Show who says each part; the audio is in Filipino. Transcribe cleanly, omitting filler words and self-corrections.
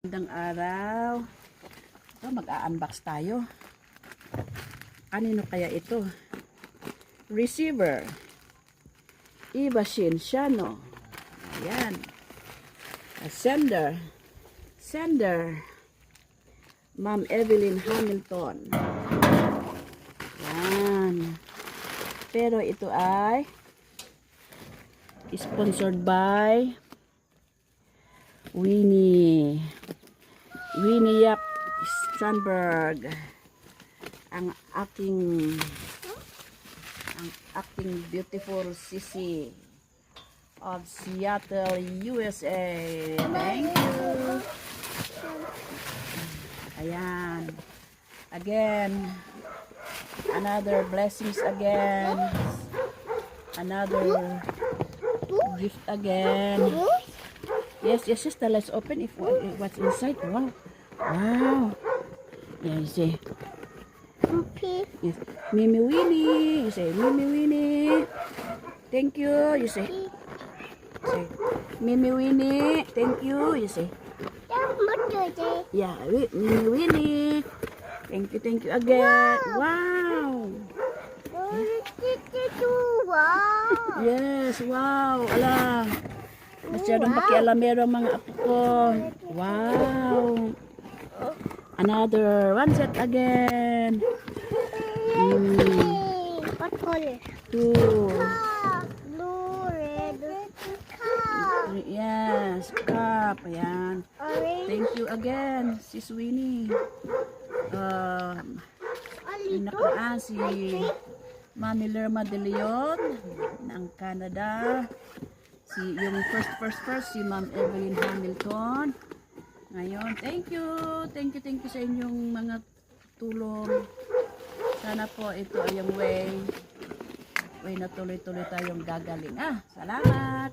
Speaker 1: Magandang araw. Ito, mag-a-unbox tayo. Anino kaya ito? Receiver. Eva Cienciano. Ayan. Sender. Ma'am Evelyn Hamilton. Ayan. Pero ito ay sponsored by Winnie Yap Strandberg, ang aking beautiful sisi of Seattle, USA. Thank you. Ayan. Again, another blessings again. Another gift again. Yes, sister, let's open if what's inside. Wow. Yeah, you say. Yes. Mimi Winnie. You say, Mimi Winnie. Thank you. You say. Mimi Winnie. Thank you. You say. Yeah, Mimi Winnie. Thank you again. Wow. Yes, wow. Ala. Masyadong pakialamero mga apo ko. Wow. Another one set again.
Speaker 2: What color?
Speaker 1: Two.
Speaker 2: Blue, red, cup.
Speaker 1: Yes, cup. Ayan.
Speaker 2: Orange.
Speaker 1: Thank you again, Sis Winnie. Yung nakaraan si Mami Lerma de Leon ng Canada. Yung first si Ma'am Evelyn Hamilton. Ngayon, thank you sa inyong mga tulong. Sana po ito ay yung way na tuloy-tuloy tayong gagaling. Salamat!